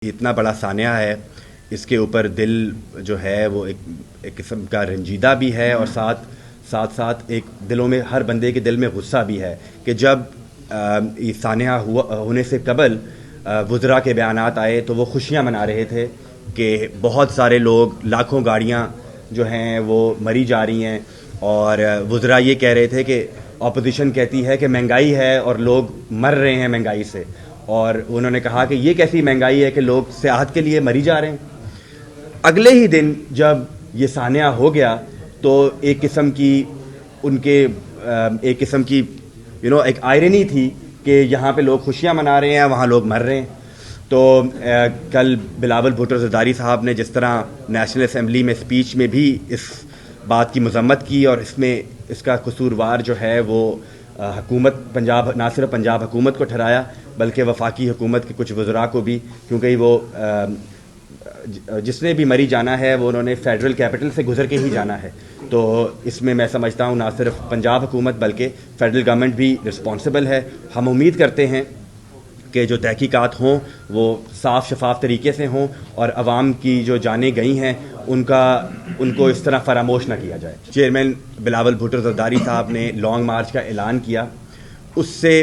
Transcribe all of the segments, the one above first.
اتنا بڑا سانحہ ہے، اس کے اوپر دل جو ہے وہ ایک قسم کا رنجیدہ بھی ہے، اور ساتھ ایک دلوں میں، ہر بندے کے دل میں غصہ بھی ہے کہ جب یہ سانحہ ہونے سے قبل وزراء کے بیانات آئے تو وہ خوشیاں منا رہے تھے کہ بہت سارے لوگ، لاکھوں گاڑیاں جو ہیں وہ مری جا رہی ہیں، اور وزراء یہ کہہ رہے تھے کہ اپوزیشن کہتی ہے کہ مہنگائی ہے اور لوگ مر رہے ہیں مہنگائی سے، اور انہوں نے کہا کہ یہ کیسی مہنگائی ہے کہ لوگ سیاحت کے لیے مری جا رہے ہیں۔ اگلے ہی دن جب یہ سانحہ ہو گیا تو ایک قسم کی ایک آئرنی تھی کہ یہاں پہ لوگ خوشیاں منا رہے ہیں، وہاں لوگ مر رہے ہیں۔ تو کل بلاول بھٹو زرداری صاحب نے جس طرح نیشنل اسمبلی میں اسپیچ میں بھی اس بات کی مذمت کی، اور اس کا قصوروار جو ہے وہ حکومت پنجاب، نہ صرف پنجاب حکومت کو ٹھہرایا بلکہ وفاقی حکومت کے کچھ وزراء کو بھی، کیونکہ وہ جس نے بھی مری جانا ہے وہ انہوں نے فیڈرل کیپٹل سے گزر کے ہی جانا ہے۔ تو اس میں سمجھتا ہوں نہ صرف پنجاب حکومت بلکہ فیڈرل گورنمنٹ بھی رسپانسبل ہے۔ ہم امید کرتے ہیں کہ جو تحقیقات ہوں وہ صاف شفاف طریقے سے ہوں، اور عوام کی جو جانیں گئی ہیں ان کو اس طرح فراموش نہ کیا جائے۔ چیئرمین بلاول بھٹو زرداری صاحب نے لانگ مارچ کا اعلان کیا، اس سے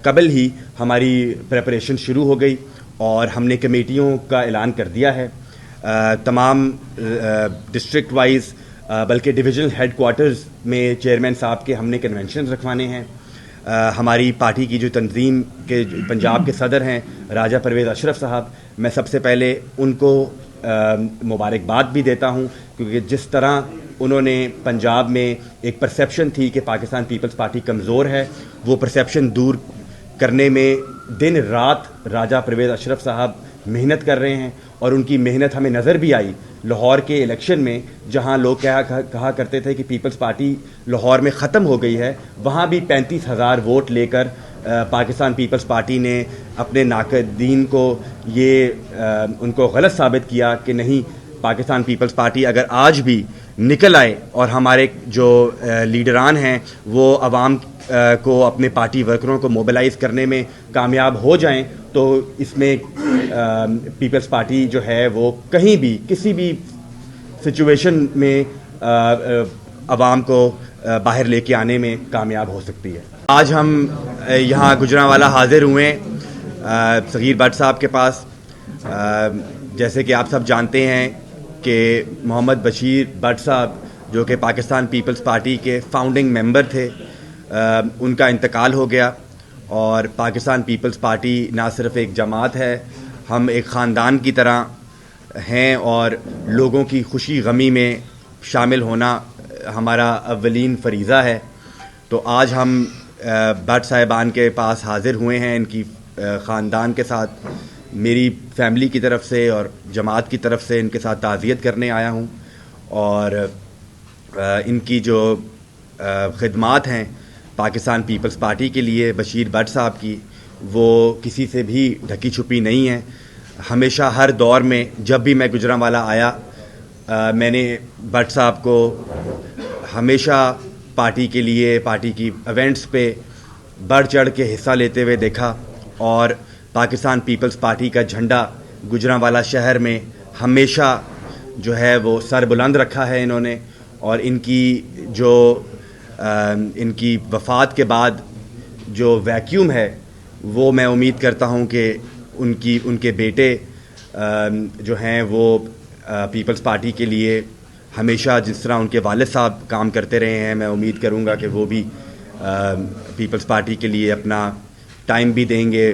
قبل ہی ہماری پریپریشن شروع ہو گئی، اور ہم نے کمیٹیوں کا اعلان کر دیا ہے۔ تمام ڈسٹرکٹ وائز بلکہ ڈویژنل ہیڈ کوارٹرز میں چیئرمین صاحب کے ہم نے کنونشنز رکھوانے ہیں۔ ہماری پارٹی کی جو تنظیم کے پنجاب کے صدر ہیں راجہ پرویز اشرف صاحب، میں سب سے پہلے ان کو مبارکباد بھی دیتا ہوں، کیونکہ جس طرح انہوں نے پنجاب میں ایک پرسیپشن تھی کہ پاکستان پیپلز پارٹی کمزور ہے، وہ پرسیپشن دور کرنے میں دن رات راجہ پرویز اشرف صاحب محنت کر رہے ہیں، اور ان کی محنت ہمیں نظر بھی آئی لاہور کے الیکشن میں، جہاں لوگ کہا کرتے تھے کہ پیپلز پارٹی لاہور میں ختم ہو گئی ہے، وہاں بھی 35,000 ووٹ لے کر پاکستان پیپلز پارٹی نے اپنے ناقدین کو ان کو غلط ثابت کیا کہ نہیں، پاکستان پیپلز پارٹی اگر آج بھی نکل آئے اور ہمارے جو لیڈران ہیں وہ عوام کو، اپنے پارٹی ورکروں کو موبلائز کرنے میں کامیاب ہو جائیں، تو اس میں پیپلز پارٹی جو ہے وہ کہیں بھی کسی بھی سچویشن میں عوام کو باہر لے کے آنے میں کامیاب ہو سکتی ہے۔ آج ہم یہاں گجرانوالہ حاضر ہوئے صغیر بٹ صاحب کے پاس۔ جیسے کہ آپ سب جانتے ہیں کہ محمد بشیر بٹ صاحب، جو کہ پاکستان پیپلز پارٹی کے فاؤنڈنگ ممبر تھے، ان کا انتقال ہو گیا، اور پاکستان پیپلز پارٹی نہ صرف ایک جماعت ہے، ہم ایک خاندان کی طرح ہیں، اور لوگوں کی خوشی غمی میں شامل ہونا ہمارا اولین فریضہ ہے۔ تو آج ہم بٹ صاحبان کے پاس حاضر ہوئے ہیں، ان کی خاندان کے ساتھ، میری فیملی کی طرف سے اور جماعت کی طرف سے ان کے ساتھ تعزیت کرنے آیا ہوں، اور ان کی جو خدمات ہیں پاکستان پیپلز پارٹی کے لیے بشیر بٹ صاحب کی، وہ کسی سے بھی ڈھکی چھپی نہیں ہیں۔ ہمیشہ ہر دور میں جب بھی میں گجرانوالہ آیا، میں نے بٹ صاحب کو ہمیشہ پارٹی کے لیے، پارٹی کی ایونٹس پہ بڑھ چڑھ کے حصہ لیتے ہوئے دیکھا، اور پاکستان پیپلز پارٹی کا جھنڈا گجرانوالہ شہر میں ہمیشہ جو ہے وہ سر بلند رکھا ہے انہوں نے، اور ان کی وفات کے بعد جو ویکیوم ہے وہ میں امید کرتا ہوں کہ ان کے بیٹے جو ہیں وہ پیپلز پارٹی کے لیے ہمیشہ جس طرح ان کے والد صاحب کام کرتے رہے ہیں، میں امید کروں گا کہ وہ بھی پیپلز پارٹی کے لیے اپنا ٹائم بھی دیں گے۔